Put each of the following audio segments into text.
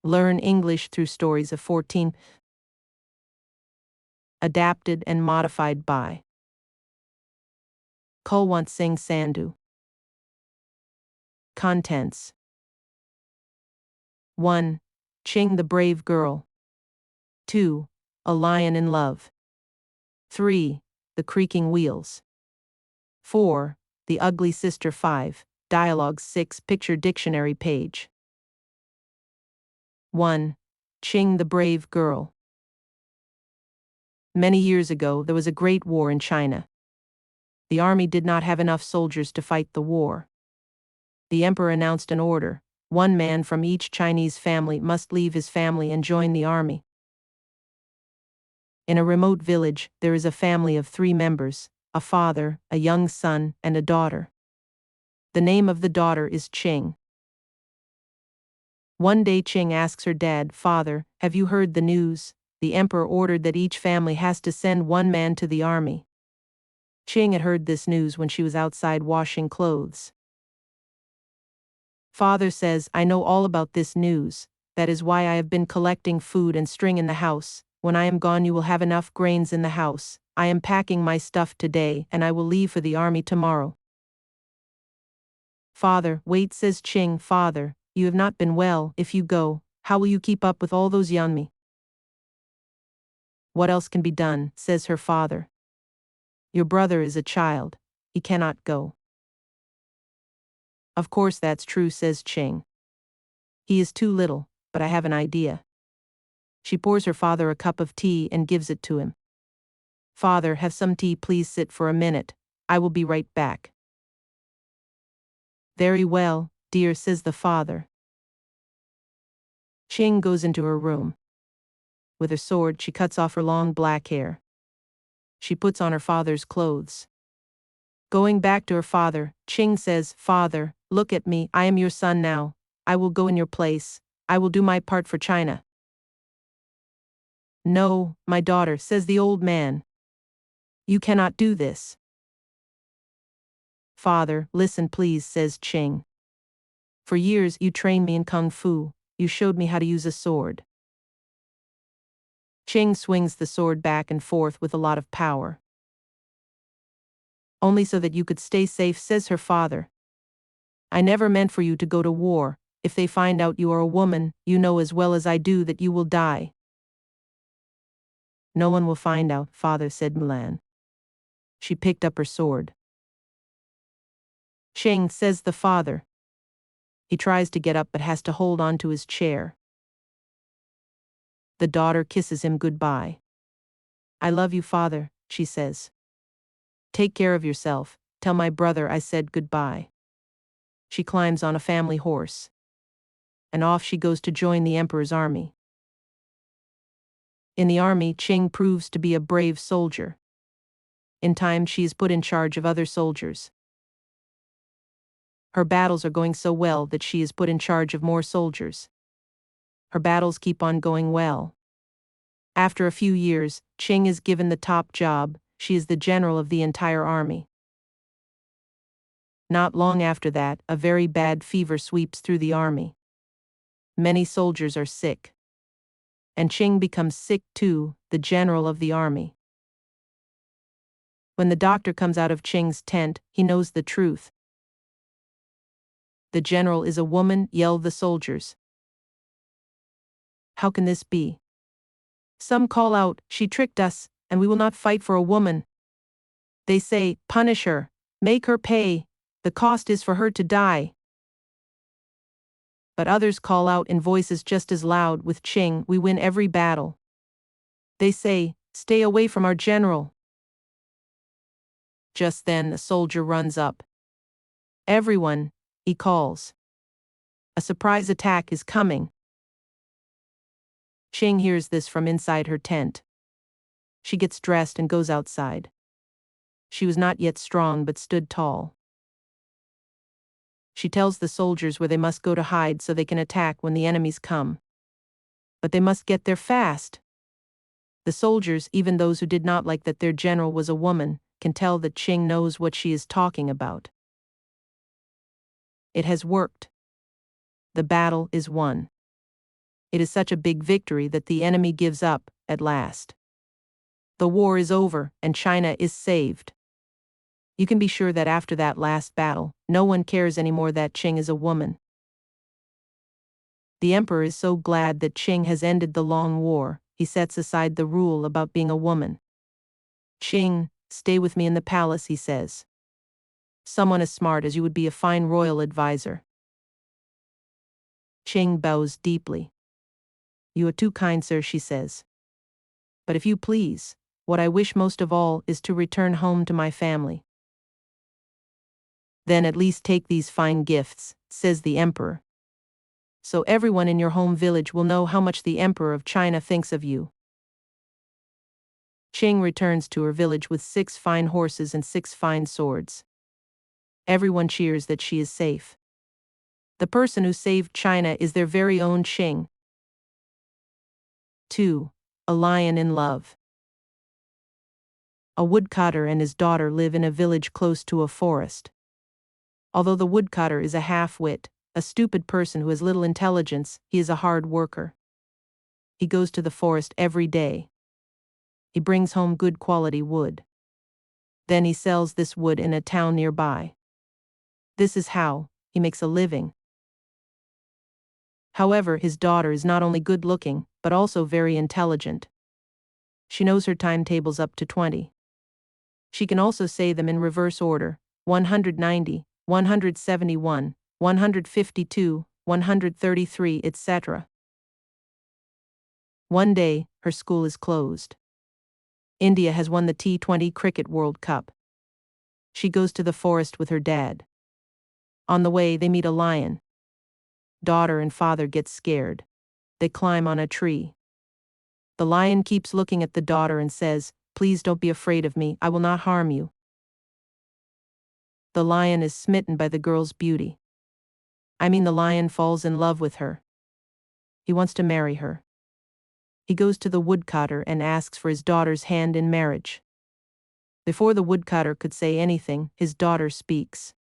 Learn English through stories of 14. Adapted and modified by Kulwant Singh Sandhu. Contents: 1. Ching the Brave Girl. 2. A Lion in Love. 3. The Creaking Wheels. 4. The Ugly Sister. 5. Dialogue. 6. Picture dictionary page. 1. Ching the Brave Girl. Many years ago, there was a great war in China. The army did not have enough soldiers to fight the war. The emperor announced an order: one man from each Chinese family must leave his family and join the army. In a remote village, there is a family of 3 members: a father, a young son, and a daughter. The name of the daughter is Ching. One day Ching asks her dad, "Father, have you heard the news? The emperor ordered that each family has to send one man to the army." Ching had heard this news when she was outside washing clothes. Father says, "I know all about this news. That is why I have been collecting food and string in the house. When I am gone, you will have enough grains in the house. I am packing my stuff today, and I will leave for the army tomorrow." "Father, wait," says Ching. "Father, you have not been well. If you go, how will you keep up with all those Yanmi?" "What else can be done?" says her father. "Your brother is a child. He cannot go." "Of course that's true," says Ching. "He is too little, but I have an idea." She pours her father a cup of tea and gives it to him. "Father, have some tea, please. Sit for a minute. I will be right back." "Very well, dear," says the father. Ching goes into her room. With her sword, she cuts off her long black hair. She puts on her father's clothes. Going back to her father, Ching says, "Father, look at me. I am your son now. I will go in your place. I will do my part for China." "No, my daughter," says the old man. "You cannot do this." "Father, listen please," says Ching. "For years you trained me in Kung Fu. You showed me how to use a sword." Ching swings the sword back and forth with a lot of power. "Only so that you could stay safe," says her father. "I never meant for you to go to war. If they find out you are a woman, you know as well as I do that you will die." "No one will find out, father," said Mulan. She picked up her sword. "Ching," says the father. He tries to get up but has to hold on to his chair. The daughter kisses him goodbye. "I love you, father," she says. "Take care of yourself. Tell my brother I said goodbye." She climbs on a family horse. And off she goes to join the emperor's army. In the army, Ching proves to be a brave soldier. In time, she is put in charge of other soldiers. Her battles are going so well that she is put in charge of more soldiers. Her battles keep on going well. After a few years, Ching is given the top job. She is the general of the entire army. Not long after that, a very bad fever sweeps through the army. Many soldiers are sick. And Ching becomes sick too, the general of the army. When the doctor comes out of Ching's tent, he knows the truth. "The general is a woman," yell the soldiers. "How can this be?" Some call out, "She tricked us, and we will not fight for a woman." They say, "Punish her. Make her pay. The cost is for her to die." But others call out in voices just as loud, "With Ching, we win every battle." They say, "Stay away from our general." Just then a soldier runs up. "Everyone," he calls. "A surprise attack is coming." Ching hears this from inside her tent. She gets dressed and goes outside. She was not yet strong but stood tall. She tells the soldiers where they must go to hide so they can attack when the enemies come. But they must get there fast. The soldiers, even those who did not like that their general was a woman, can tell that Ching knows what she is talking about. It has worked. The battle is won. It is such a big victory that the enemy gives up, at last. The war is over, and China is saved. You can be sure that after that last battle, no one cares anymore that Qing is a woman. The emperor is so glad that Qing has ended the long war, he sets aside the rule about being a woman. Qing, stay with me in the palace, he says. Someone as smart as you would be a fine royal advisor. Qing bows deeply. You are too kind, sir, she says. But if you please, what I wish most of all is to return home to my family. Then at least take these fine gifts, says the emperor. So everyone in your home village will know how much the emperor of China thinks of you. Qing returns to her village with 6 fine horses and 6 fine swords. Everyone cheers that she is safe. The person who saved China is their very own Qing. 2. A lion in love. A woodcutter and his daughter live in a village close to a forest. Although the woodcutter is a half-wit, a stupid person who has little intelligence, he is a hard worker. He goes to the forest every day. He brings home good quality wood. Then he sells this wood in a town nearby. This is how he makes a living. However, his daughter is not only good-looking, but also very intelligent. She knows her timetables up to 20. She can also say them in reverse order: 190, 171, 152, 133, etc. One day, her school is closed. India has won the T20 Cricket World Cup. She goes to the forest with her dad. On the way, they meet a lion. Daughter and father get scared. They climb on a tree. The lion keeps looking at the daughter and says, "Please don't be afraid of me, I will not harm you." The lion is smitten by the girl's beauty. I mean, the lion falls in love with her. He wants to marry her. He goes to the woodcutter and asks for his daughter's hand in marriage. Before the woodcutter could say anything, his daughter speaks.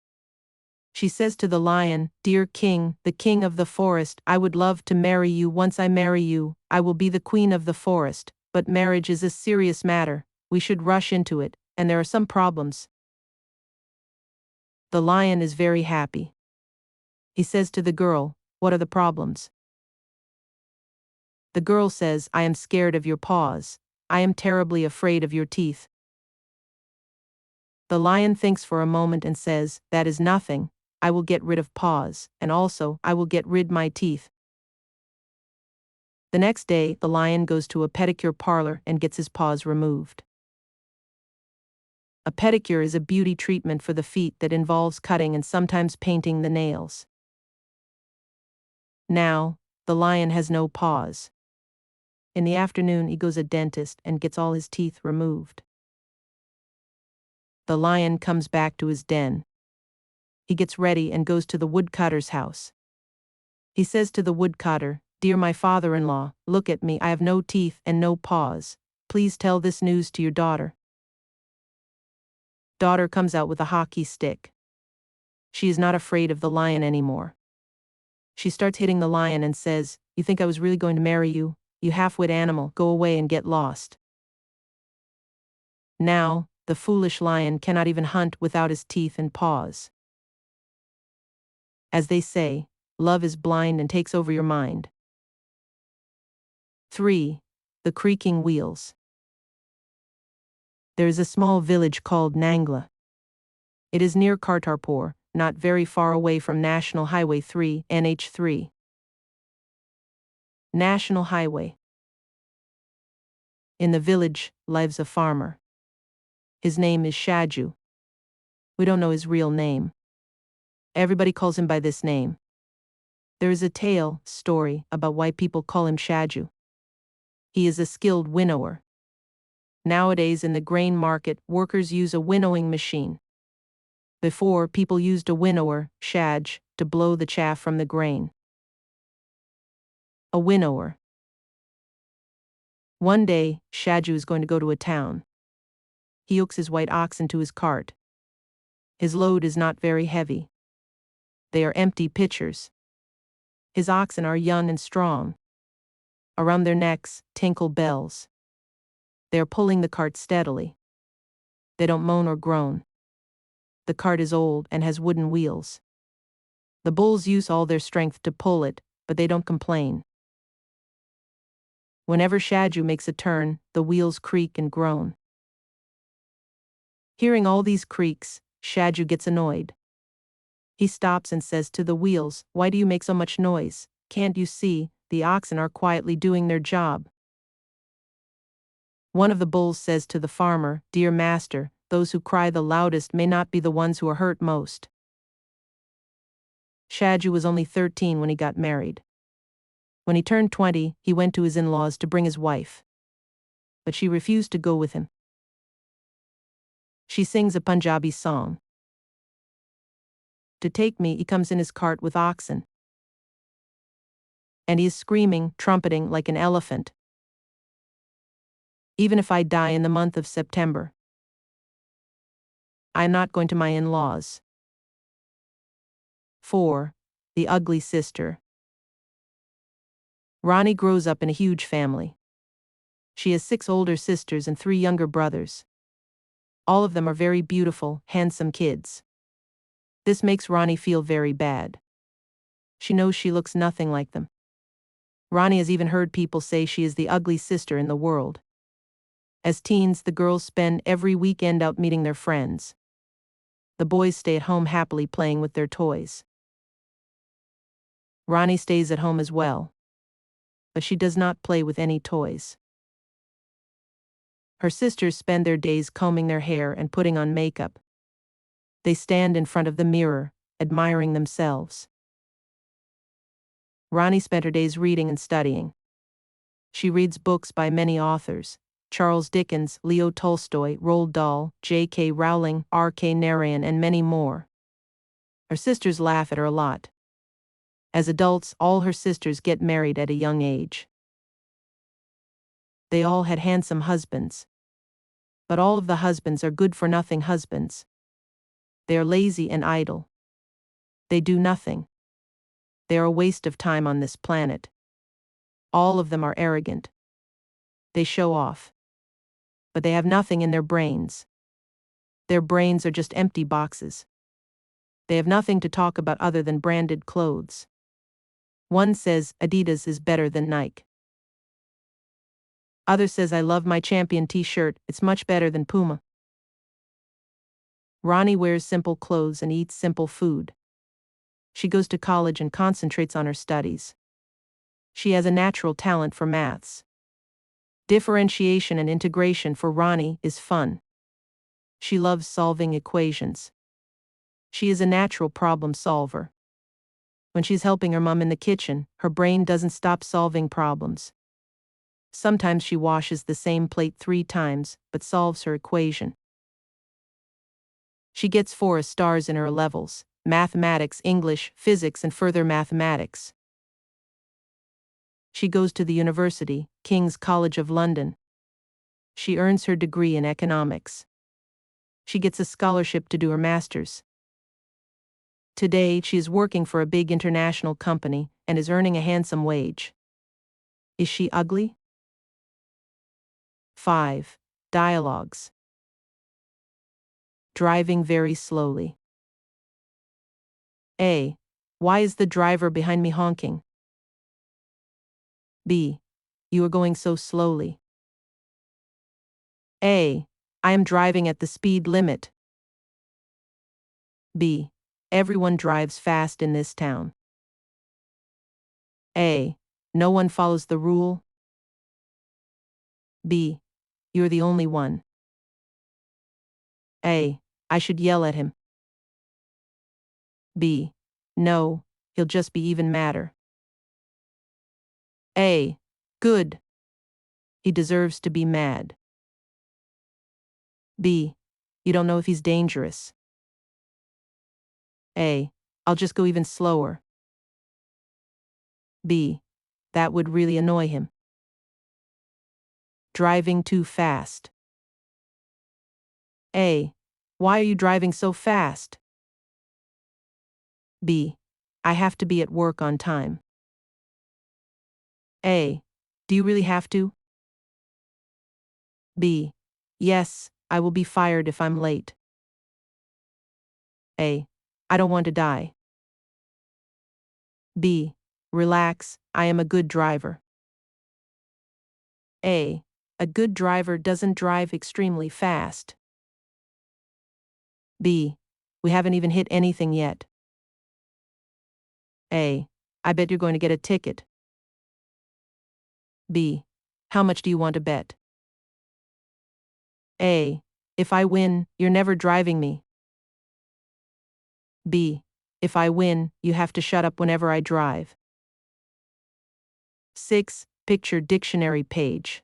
She says to the lion, "Dear king, the king of the forest, I would love to marry you. Once I marry you, I will be the queen of the forest, but marriage is a serious matter, we should rush into it, and there are some problems." The lion is very happy. He says to the girl, "What are the problems?" The girl says, "I am scared of your paws. I am terribly afraid of your teeth." The lion thinks for a moment and says, "That is nothing. I will get rid of paws, and also I will get rid my teeth." The next day, the lion goes to a pedicure parlor and gets his paws removed. A pedicure is a beauty treatment for the feet that involves cutting and sometimes painting the nails. Now, the lion has no paws. In the afternoon, he goes to a dentist and gets all his teeth removed. The lion comes back to his den. He gets ready and goes to the woodcutter's house. He says to the woodcutter, "Dear my father-in-law, look at me, I have no teeth and no paws. Please tell this news to your daughter." Daughter comes out with a hockey stick. She is not afraid of the lion anymore. She starts hitting the lion and says, "You think I was really going to marry you? You half-wit animal, go away and get lost." Now, the foolish lion cannot even hunt without his teeth and paws. As they say, love is blind and takes over your mind. 3. The creaking wheels. There is a small village called Nangla. It is near Kartarpur, not very far away from National Highway 3, NH3. National Highway. In the village lives a farmer. His name is Shaju. We don't know his real name. Everybody calls him by this name. There is a story about why people call him Shaju. He is a skilled winnower. Nowadays in the grain market, workers use a winnowing machine. Before, people used a winnower, shaj, to blow the chaff from the grain. A winnower. One day, Shaju is going to go to a town. He hooks his white oxen to his cart. His load is not very heavy. They are empty pitchers. His oxen are young and strong. Around their necks tinkle bells. They are pulling the cart steadily. They don't moan or groan. The cart is old and has wooden wheels. The bulls use all their strength to pull it, but they don't complain. Whenever Shadju makes a turn, the wheels creak and groan. Hearing all these creaks, Shadju gets annoyed. He stops and says to the wheels, "Why do you make so much noise? Can't you see, the oxen are quietly doing their job?" One of the bulls says to the farmer, "Dear master, those who cry the loudest may not be the ones who are hurt most." Shadju was only 13 when he got married. When he turned 20, he went to his in-laws to bring his wife. But she refused to go with him. She sings a Punjabi song. To take me, he comes in his cart with oxen. And he is screaming, trumpeting like an elephant. Even if I die in the month of September, I am not going to my in-laws. 4. The Ugly Sister. Ronnie grows up in a huge family. She has 6 older sisters and 3 younger brothers. All of them are very beautiful, handsome kids. This makes Ronnie feel very bad. She knows she looks nothing like them. Ronnie has even heard people say she is the ugly sister in the world. As teens, the girls spend every weekend out meeting their friends. The boys stay at home happily playing with their toys. Ronnie stays at home as well. But she does not play with any toys. Her sisters spend their days combing their hair and putting on makeup. They stand in front of the mirror, admiring themselves. Ronnie spent her days reading and studying. She reads books by many authors: Charles Dickens, Leo Tolstoy, Roald Dahl, J.K. Rowling, R.K. Narayan, and many more. Her sisters laugh at her a lot. As adults, all her sisters get married at a young age. They all had handsome husbands. But all of the husbands are good-for-nothing husbands. They are lazy and idle. They do nothing. They are a waste of time on this planet. All of them are arrogant. They show off. But they have nothing in their brains. Their brains are just empty boxes. They have nothing to talk about other than branded clothes. One says Adidas is better than Nike. Other says I love my Champion t-shirt, it's much better than Puma. Ronnie wears simple clothes and eats simple food. She goes to college and concentrates on her studies. She has a natural talent for maths. Differentiation and integration for Ronnie is fun. She loves solving equations. She is a natural problem solver. When she's helping her mom in the kitchen, her brain doesn't stop solving problems. Sometimes she washes the same plate 3 times, but solves her equation. She gets 4 stars in her levels: mathematics, English, physics, and further mathematics. She goes to the university, King's College of London. She earns her degree in economics. She gets a scholarship to do her master's. Today, she is working for a big international company and is earning a handsome wage. Is she ugly? 5. Dialogues. Driving very slowly. A. Why is the driver behind me honking? B. You are going so slowly. A. I am driving at the speed limit. B. Everyone drives fast in this town. A. No one follows the rule. B. You're the only one. A. I should yell at him. B. No, he'll just be even madder. A. Good. He deserves to be mad. B. You don't know if he's dangerous. A. I'll just go even slower. B. That would really annoy him. Driving too fast. A. Why are you driving so fast? B. I have to be at work on time. A. Do you really have to? B. Yes, I will be fired if I'm late. A. I don't want to die. B. Relax, I am a good driver. A. A good driver doesn't drive extremely fast. B. We haven't even hit anything yet. A. I bet you're going to get a ticket. B. How much do you want to bet? A. If I win, you're never driving me. B. If I win, you have to shut up whenever I drive. 6. Picture dictionary page.